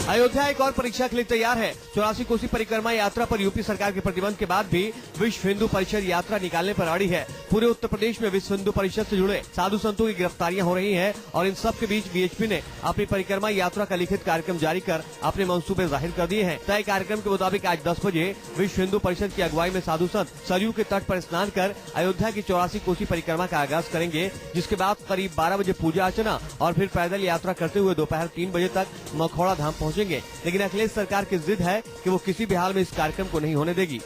अयोध्या एक और परीक्षा के लिए तैयार है। 84 कोसी परिक्रमा यात्रा पर यूपी सरकार के प्रतिबंध के बाद भी विश्व हिंदू परिषद यात्रा निकालने पर अड़ी है। पूरे उत्तर प्रदेश में विश्व हिंदू परिषद से जुड़े साधु संतों की गिरफ्तारियां हो रही हैं और इन सब के बीच बीएचपी ने अपनी परिक्रमा यात्रा का लिखित कार्यक्रम जारी कर अपने मंसूबे जाहिर कर दिए हैं। तय कार्यक्रम के मुताबिक आज 10 बजे विश्व हिंदू परिषद की अगुवाई में साधु संत सरयू के तट पर स्नान कर अयोध्या की 84 कोसी परिक्रमा का आगाज करेंगे, जिसके बाद करीब 12 बजे पूजा अर्चना और फिर पैदल यात्रा करते हुए दोपहर 3 बजे तक मखौड़ा धाम पहुंचेंगे। लेकिन अखिलेश सरकार की जिद है कि वो किसी भी हाल में इस कार्यक्रम को नहीं होने देगी।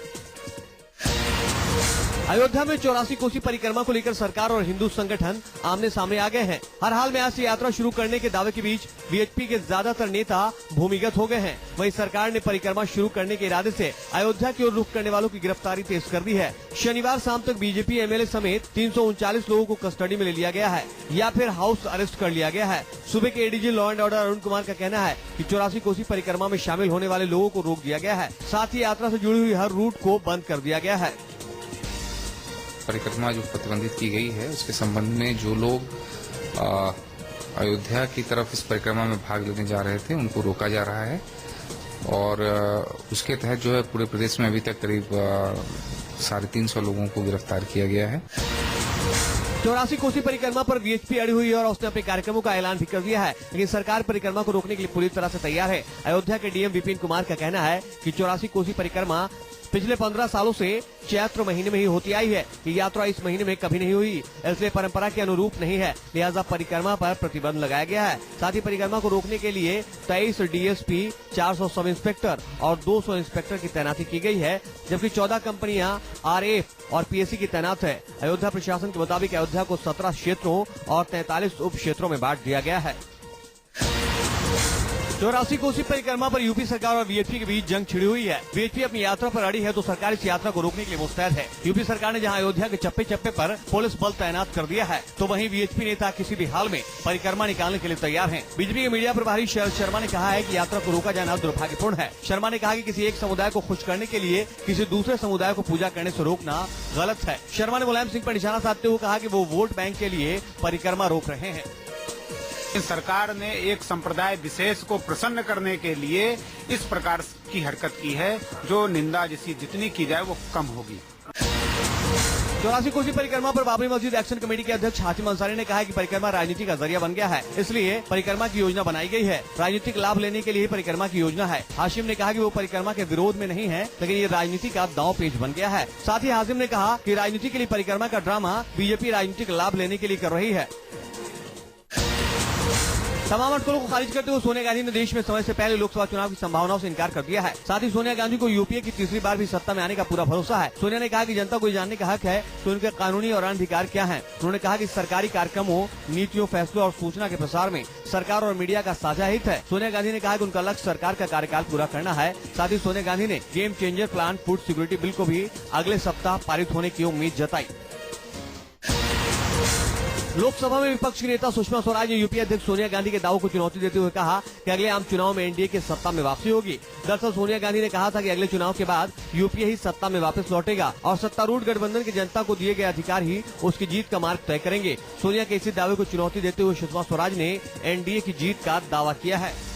अयोध्या में 84 कोसी परिक्रमा को लेकर सरकार और हिंदू संगठन आमने सामने आ गए हैं। हर हाल में आज से यात्रा शुरू करने के दावे के बीच बीएचपी के ज्यादातर नेता भूमिगत हो गए हैं। वहीं सरकार ने परिक्रमा शुरू करने के इरादे से अयोध्या की ओर रुख करने वालों की गिरफ्तारी तेज कर दी है। शनिवार शाम तक बीजेपी एमएलए समेत 339 लोगों को कस्टडी में ले लिया गया है या फिर हाउस अरेस्ट कर लिया गया है। सूबे के ADG law and order Arun Kumar का कहना है कि 84 कोसी परिक्रमा में शामिल होने वाले लोगों को रोक दिया गया है। साथ ही यात्रा से जुड़ी हुई हर रूट को बंद कर दिया गया है। परिक्रमा जो प्रतिबंधित की गई है उसके संबंध में जो लोग अयोध्या की तरफ इस परिक्रमा में भाग लेने जा रहे थे उनको रोका जा रहा है और उसके तहत जो है पूरे प्रदेश में अभी तक करीब 350 लोगों को गिरफ्तार किया गया है। 84 कोसी परिक्रमा पर बीएचपी अड़ी हुई है और उसने अपने कार्यक्रमों का ऐलान भी कर दिया है, लेकिन सरकार परिक्रमा को रोकने के लिए पूरी तरह से तैयार है। अयोध्या के डीएम विपिन कुमार का कहना है कि 84 कोसी परिक्रमा पिछले 15 सालों से चैत्र महीने में ही होती आई है। ये यात्रा इस महीने में कभी नहीं हुई, इसलिए परंपरा के अनुरूप नहीं है, लिहाजा परिक्रमा पर प्रतिबंध लगाया गया है। साथ ही परिक्रमा को रोकने के लिए 23 डीएसपी, 400 सब इंस्पेक्टर और 200 इंस्पेक्टर की तैनाती की गई है, जबकि 14 कंपनियां आरएएफ और पीएसी की तैनात है। अयोध्या प्रशासन के मुताबिक अयोध्या को 17 क्षेत्रों और 43 उप क्षेत्रों में बांट दिया गया है। 84 कोसी परिक्रमा पर यूपी सरकार और बीएचपी के बीच जंग छिड़ी हुई है। बीएचपी अपनी यात्रा पर अड़ी है तो सरकार इस यात्रा को रोकने के लिए मुस्तैद है। यूपी सरकार ने जहां अयोध्या के चप्पे चप्पे पर पुलिस बल तैनात कर दिया है, तो वहीं बीएचपी नेता किसी भी हाल में परिक्रमा निकालने के लिए तैयार हैं। बीजेपी के मीडिया प्रभारी शरद शर्मा ने कहा है कि यात्रा को रोका जाना दुर्भाग्यपूर्ण है। शर्मा ने कहा कि किसी एक समुदाय को खुश करने के लिए किसी दूसरे समुदाय को पूजा करने से रोकना गलत है। शर्मा ने मुलायम सिंह पर निशाना साधते हुए कहा कि वो वोट बैंक के लिए परिक्रमा रोक रहे हैं। सरकार ने एक संप्रदाय विशेष को प्रसन्न करने के लिए इस प्रकार की हरकत की है, जो निंदा जितनी की जाए वो कम होगी। 84 कोसी परिक्रमा पर बाबरी मस्जिद एक्शन कमेटी के अध्यक्ष हाशिम अंसारी ने कहा है कि परिक्रमा राजनीति का जरिया बन गया है, इसलिए परिक्रमा की योजना बनाई गई है। राजनीतिक लाभ लेने के लिए परिक्रमा की योजना है। हाशिम ने कहा कि वो परिक्रमा के विरोध में नहीं है, लेकिन ये राजनीति का दांव पेच बन गया है। साथ ही हाशिम ने कहा कि राजनीति के लिए परिक्रमा का ड्रामा बीजेपी राजनीतिक लाभ लेने के लिए कर रही है। तमाम अटकलों को खारिज करते हुए सोनिया गांधी ने देश में समय से पहले लोकसभा चुनाव की संभावनाओं से इनकार कर दिया है। साथ ही सोनिया गांधी को यूपीए की तीसरी बार भी सत्ता में आने का पूरा भरोसा है। सोनिया ने कहा कि जनता को जानने का हक है तो उनके कानूनी और अन्य अधिकार क्या हैं। उन्होंने कहा कि सरकारी कार्यक्रमों, नीतियों, फैसलों और सूचना के प्रसार में सरकार और मीडिया का साझा हित है। सोनिया गांधी ने कहा कि उनका लक्ष्य सरकार का कार्यकाल पूरा करना है। साथ ही सोनिया गांधी ने game changer plan food security bill को भी अगले सप्ताह पारित होने की उम्मीद जताई। लोकसभा में विपक्ष की नेता सुषमा स्वराज ने यूपीए अध्यक्ष सोनिया गांधी के दावों को चुनौती देते हुए कहा कि अगले आम चुनाव में एनडीए की सत्ता में वापसी होगी। दरअसल सोनिया गांधी ने कहा था कि अगले चुनाव के बाद यूपीए ही सत्ता में वापस लौटेगा और सत्तारूढ़ गठबंधन की जनता को दिए गए अधिकार ही उसकी जीत का मार्ग तय करेंगे। सोनिया के इसी दावे को चुनौती देते हुए सुषमा स्वराज ने एनडीए की जीत का दावा किया है।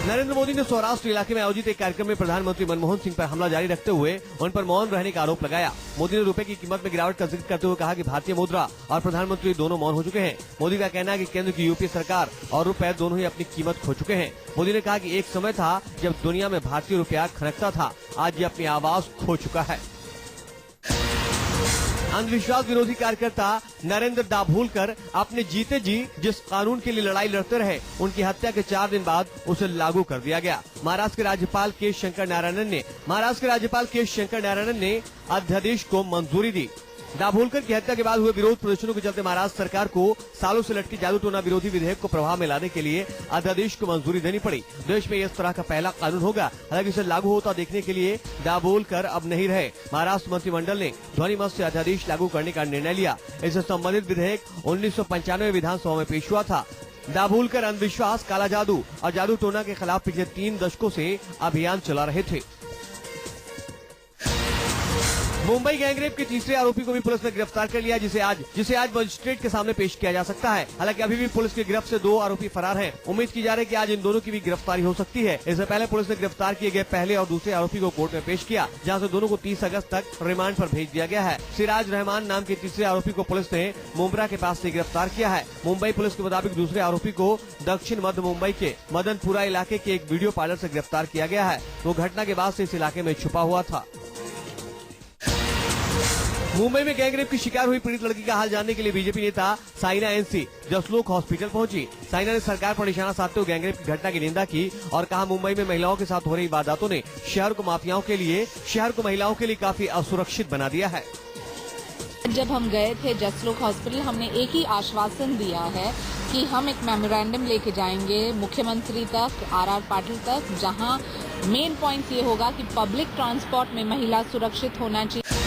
नरेंद्र मोदी ने सौराष्ट्र इलाके में आयोजित एक कार्यक्रम में प्रधानमंत्री मनमोहन सिंह पर हमला जारी रखते हुए उन पर मौन रहने का आरोप लगाया। मोदी ने रुपए की कीमत में गिरावट का जिक्र करते हुए कहा कि भारतीय मुद्रा और प्रधानमंत्री दोनों मौन हो चुके हैं। मोदी का कहना है कि केंद्र की यूपीए सरकार और रुपए दोनों ही अपनी कीमत खो चुके हैं। मोदी ने कहा कि एक समय था जब दुनिया में भारतीय रुपया खनकता था, आज ये अपनी आवाज खो चुका है। अंधविश्वास विरोधी कार्यकर्ता नरेंद्र दाभोलकर अपने जीते जी जिस कानून के लिए लड़ाई लड़ते रहे, उनकी हत्या के 4 दिन बाद उसे लागू कर दिया गया। महाराष्ट्र के राज्यपाल के शंकर नारायणन ने अध्यादेश को मंजूरी दी। दाभोलकर की हत्या के बाद हुए विरोध प्रदर्शनों के चलते महाराष्ट्र सरकार को सालों से लटकी जादू टोना विरोधी विधेयक को प्रभाव में लाने के लिए अध्यादेश को मंजूरी देनी पड़ी। देश में इस तरह का पहला कानून होगा। हालांकि इसे लागू होता देखने के लिए दाभोलकर अब नहीं रहे। महाराष्ट्र मंत्रिमंडल ने ध्वनिमत से अध्यादेश लागू करने का निर्णय लिया। इससे संबंधित विधेयक 1995 विधानसभा में पेश हुआ था। दाभोलकर अंधविश्वास, काला जादू और जादू टोना के खिलाफ पिछले 3 दशकों से अभियान चला रहे थे। मुंबई गैंगरेप के तीसरे आरोपी को भी पुलिस ने गिरफ्तार कर लिया, जिसे आज मजिस्ट्रेट के सामने पेश किया जा सकता है। हालांकि अभी भी पुलिस की गिरफ्त से 2 आरोपी फरार हैं। उम्मीद की जा रही है कि आज इन दोनों की भी गिरफ्तारी हो सकती है। इससे पहले पुलिस ने गिरफ्तार किए गए पहले और दूसरे आरोपी को कोर्ट में पेश किया, जहां से दोनों को 30 अगस्त तक रिमांड पर भेज दिया गया है। सिराज रहमान नाम के तीसरे आरोपी को पुलिस ने मुंब्रा के पास से गिरफ्तार किया है। मुंबई पुलिस के मुताबिक दूसरे आरोपी को दक्षिण मध्य मुंबई के मदनपुरा इलाके के एक वीडियो पार्लर से गिरफ्तार किया गया है। वो घटना के बाद से इस इलाके में छुपा हुआ था। मुंबई में गैंगरेप की शिकार हुई पीड़ित लड़की का हाल जानने के लिए बीजेपी नेता साइना एनसी जसलोक हॉस्पिटल पहुंची। साइना ने सरकार पर निशाना साधते हुए गैंगरेप की घटना की निंदा की और कहा, मुंबई में महिलाओं के साथ हो रही वारदातों ने शहर को महिलाओं के लिए काफी असुरक्षित बना दिया है। जब हम गए थे जसलोक हॉस्पिटल, हमने एक ही आश्वासन दिया है कि हम एक मेमोरेंडम लेके जाएंगे मुख्यमंत्री तक, आर पाटिल तक, जहां मेन पॉइंट ये होगा कि पब्लिक ट्रांसपोर्ट में महिला सुरक्षित होना चाहिए।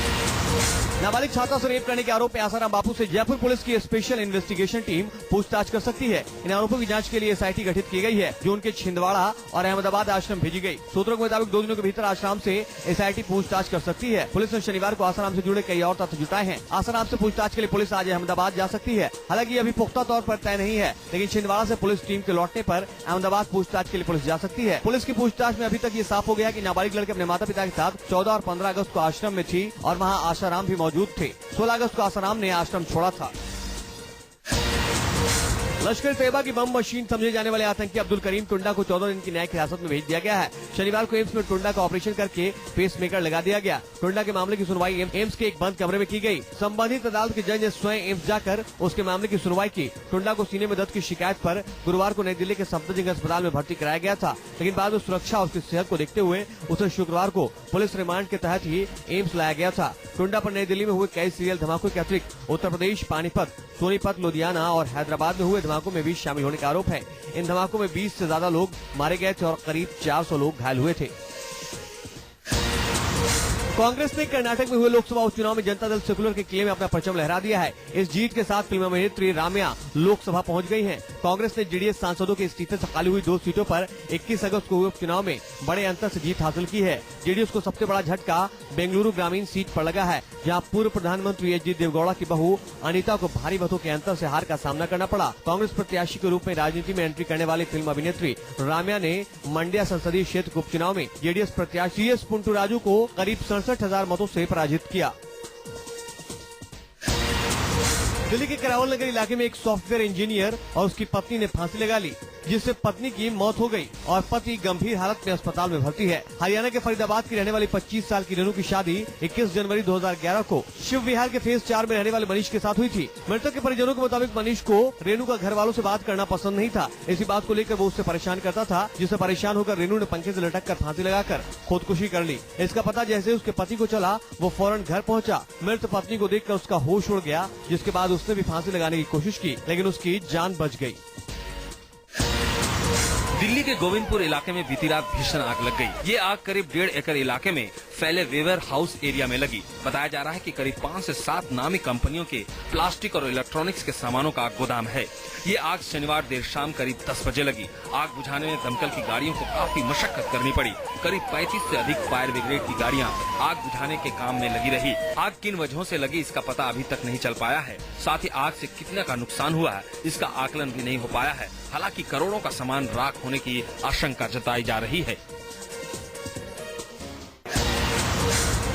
नाबालिग छात्रा से रेप करने के आरोप में आसाराम बापू से जयपुर पुलिस की स्पेशल इन्वेस्टिगेशन टीम पूछताछ कर सकती है। इन आरोपों की जांच के लिए एसआईटी गठित की गई है, जो उनके छिंदवाड़ा और अहमदाबाद आश्रम भेजी गई। सूत्रों के मुताबिक 2 दिनों के भीतर आश्रम से एसआईटी पूछताछ कर सकती है। पुलिस ने शनिवार को आसाराम से जुड़े कई और तथ्य जुटाए हैं। आसाराम से पूछताछ के लिए पुलिस आज अहमदाबाद जा सकती है। हालांकि अभी पुख्ता तौर पर तय नहीं है, लेकिन छिंदवाड़ा से पुलिस टीम के लौटने पर अहमदाबाद पूछताछ के लिए पुलिस जा सकती है। पुलिस की पूछताछ में अभी तक ये साफ हो गया कि नाबालिग लड़के अपने माता पिता के साथ 14 और 15 अगस्त को आश्रम में थी और वहाँ आशाराम भी मौजूद थे। 16 अगस्त को आसाराम ने आश्रम छोड़ा था। लश्कर तैयबा की बम मशीन समझे जाने वाले आतंकी अब्दुल करीम टुंडा को 14 दिन की न्यायिक हिरासत में भेज दिया गया है। शनिवार को एम्स में टुंडा का ऑपरेशन करके पेसमेकर लगा दिया गया। टुंडा के मामले की सुनवाई एम्स के एक बंद कमरे में की गई। संबंधित अदालत के जज ने स्वयं एम्स जाकर उसके मामले की सुनवाई की। टुंडा को सीने में दर्द की शिकायत पर गुरुवार को नई दिल्ली के सफदरजंग अस्पताल में भर्ती कराया गया था, लेकिन बाद में सुरक्षा और उसकी सेहत को देखते हुए उसे शुक्रवार को पुलिस रिमांड के तहत ही एम्स लाया गया था। टुंडा पर नई दिल्ली में हुए कई सीरियल धमाकों के अतिरिक्त उत्तर प्रदेश, पानीपत, सोनीपत, लुधियाना और हैदराबाद में हुए धमाकों में भी शामिल होने का आरोप है। इन धमाकों में 20 से ज्यादा लोग मारे गए थे और करीब 400 लोग घायल हुए थे। कांग्रेस ने कर्नाटक में हुए लोकसभा उपचुनाव में जनता दल सेकुलर के किले में अपना परचम लहरा दिया है। इस जीत के साथ फिल्म अभिनेत्री राम्या लोकसभा पहुंच गई हैं। कांग्रेस ने जेडीएस सांसदों के इस्तीफे से खाली हुई 2 सीटों पर 21 अगस्त को हुए उपचुनाव में बड़े अंतर से जीत हासिल की है। जेडीएस को सबसे बड़ा झटका बेंगलुरु ग्रामीण सीट पर लगा है, जहां पूर्व प्रधानमंत्री एच डी देवगौड़ा की बहू अनिता को भारी मतों के अंतर से हार का सामना करना पड़ा। कांग्रेस प्रत्याशी के रूप में राजनीति में एंट्री करने वाली फिल्म अभिनेत्री राम्या ने मंड्या संसदीय क्षेत्र के उपचुनाव में जेडीएस प्रत्याशी CS पुंटूराजू को करीब 67,000 मतों से पराजित किया। दिल्ली के करावल नगर इलाके में एक सॉफ्टवेयर इंजीनियर और उसकी पत्नी ने फांसी लगा ली, जिससे पत्नी की मौत हो गई और पति गंभीर हालत में अस्पताल में भर्ती है। हरियाणा के फरीदाबाद की रहने वाली 25 साल की रेनू की शादी 21 जनवरी 2011 को शिव विहार के फेज 4 में रहने वाले मनीष के साथ हुई थी। मृतक के परिजनों के मुताबिक मनीष को रेनू का घर वालों से बात करना पसंद नहीं था। इसी बात को लेकर वो उससे परेशान करता था, जिससे परेशान होकर रेनू ने पंखे से लटक कर फांसी लगाकर खुदकुशी कर ली। इसका पता जैसे उसके पति को चला, वो फौरन घर पहुंचा। मृत पत्नी को देखकर उसका होश उड़ गया, जिसके बाद उसने भी फांसी लगाने की कोशिश की, लेकिन उसकी जान बच गई। दिल्ली के गोविंदपुर इलाके में बीती रात भीषण आग लग गई। ये आग करीब 1.5 एकड़ इलाके में फैले वेवर हाउस एरिया में लगी। बताया जा रहा है कि करीब 5 से 7 नामी कंपनियों के प्लास्टिक और इलेक्ट्रॉनिक्स के सामानों का गोदाम है। ये आग शनिवार देर शाम करीब 10 बजे लगी। आग बुझाने में दमकल की गाड़ियों को काफी मशक्कत करनी पड़ी। करीब 35 से अधिक फायर ब्रिगेड की गाड़ियां आग बुझाने के काम में लगी रही। आग किन वजहों से लगी, इसका पता अभी तक नहीं चल पाया है। साथ ही आग से कितने का नुकसान हुआ है, इसका आकलन भी नहीं हो पाया है। हालांकि करोड़ों का सामान राख होने की आशंका जताई जा रही है।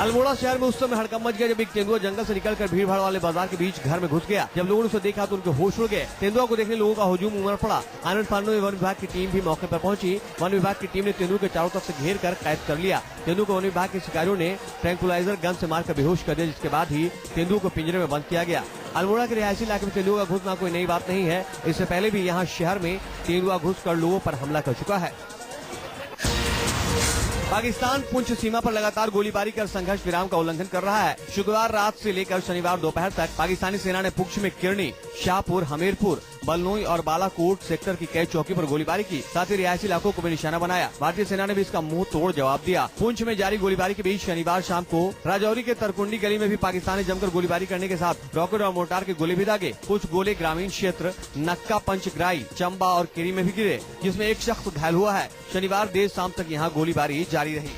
अल्मोड़ा शहर में उस समय हड़कंप मच गया जब एक तेंदुआ जंगल से निकलकर भीड़ भाड़ वाले बाजार के बीच घर में घुस गया। जब लोगों ने उसे देखा तो उनके होश उड़ गए। तेंदुआ को देखने लोगों का हुजूम उमड़ पड़ा। आनंद फानों में वन विभाग की टीम भी मौके पर पहुंची। वन विभाग की टीम ने तेंदुए के चारों तरफ से घेर कर कैद कर लिया। तेंदुए को वन विभाग के शिकारियों ने ट्रैंकुलाइजर गन से मारकर बेहोश कर दिया, जिसके बाद ही तेंदुए को पिंजरे में बंद किया गया। अल्मोड़ा के रिहायशी इलाके में तेंदुआ का घुसना कोई नई बात नहीं है। इससे पहले भी यहाँ शहर में तेंदुआ घुसकर लोगों पर हमला कर चुका है। पाकिस्तान पुंछ सीमा पर लगातार गोलीबारी कर संघर्ष विराम का उल्लंघन कर रहा है। शुक्रवार रात से लेकर शनिवार दोपहर तक पाकिस्तानी सेना ने पुंछ में किरनी, शाहपुर, हमीरपुर, बलनोई और बालाकोट सेक्टर की कई चौकी पर गोलीबारी की। साथ ही रिहायशी इलाकों को भी निशाना बनाया। भारतीय सेना ने भी इसका मुंह तोड़ जवाब दिया। पुंछ में जारी गोलीबारी के बीच शनिवार शाम को राजौरी के तरकुंडी गली में भी पाकिस्तानी जमकर गोलीबारी करने के साथ रॉकेट और मोर्टार के गोले भी दागे। कुछ गोले ग्रामीण क्षेत्र नक्का, पंचग्राई, चंबा और किरी में भी गिरे, जिसमें एक शख्स घायल हुआ है। शनिवार देर शाम तक यहाँ गोलीबारी जारी रही।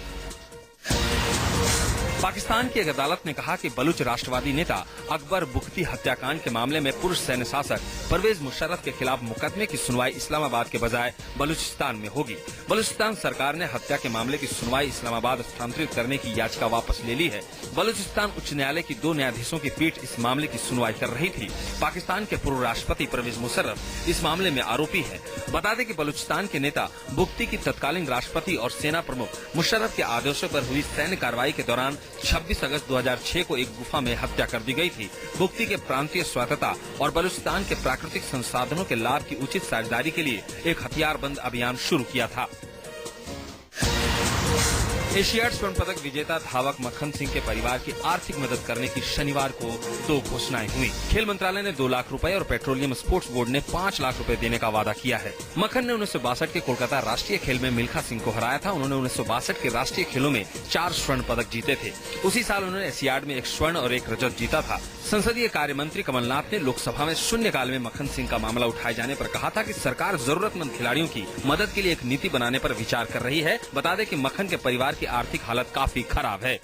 पाकिस्तान की एक अदालत ने कहा कि बलूच राष्ट्रवादी नेता अकबर बुख्ती हत्याकांड के मामले में पुरुष सैन्य शासक परवेज मुशर्रफ के खिलाफ मुकदमे की सुनवाई इस्लामाबाद के बजाय बलूचिस्तान में होगी। बलूचिस्तान सरकार ने हत्या के मामले की सुनवाई इस्लामाबाद स्थानांतरित करने की याचिका वापस ले ली है। बलूचिस्तान उच्च न्यायालय की 2 न्यायाधीशों की पीठ इस मामले की सुनवाई कर रही थी। पाकिस्तान के पूर्व राष्ट्रपति परवेज मुशर्रफ इस मामले में आरोपी है। बता दें कि बलूचिस्तान के नेता बुख्ती की तत्कालीन राष्ट्रपति और सेना प्रमुख मुशर्रफ के आदेशों पर हुई सैन्य कार्रवाई के दौरान 26 अगस्त 2006 को एक गुफा में हत्या कर दी गई थी। बुख्ती के प्रांतीय स्वायत्तता और बलूचिस्तान के प्राकृतिक संसाधनों के लाभ की उचित साझेदारी के लिए एक हथियारबंद अभियान शुरू किया था। एशियाड स्वर्ण पदक विजेता धावक मक्खन सिंह के परिवार की आर्थिक मदद करने की शनिवार को 2 घोषणाएं हुई। खेल मंत्रालय ने 2 लाख रुपए और पेट्रोलियम स्पोर्ट्स बोर्ड ने 5 लाख रुपए देने का वादा किया है। मक्खन ने 1962 के कोलकाता राष्ट्रीय खेल में मिल्खा सिंह को हराया था। उन्होंने 1962 के राष्ट्रीय खेलों में 4 स्वर्ण पदक जीते थे। उसी साल उन्होंने एशियाड में 1 स्वर्ण और 1 रजत जीता था। संसदीय कार्य मंत्री कमलनाथ ने लोकसभा में शून्यकाल में मक्खन सिंह का मामला उठाए जाने पर कहा था कि सरकार जरूरतमंद खिलाड़ियों की मदद के लिए एक नीति बनाने पर विचार कर रही है। बता दें कि मक्खन के परिवार की आर्थिक हालत काफी खराब है।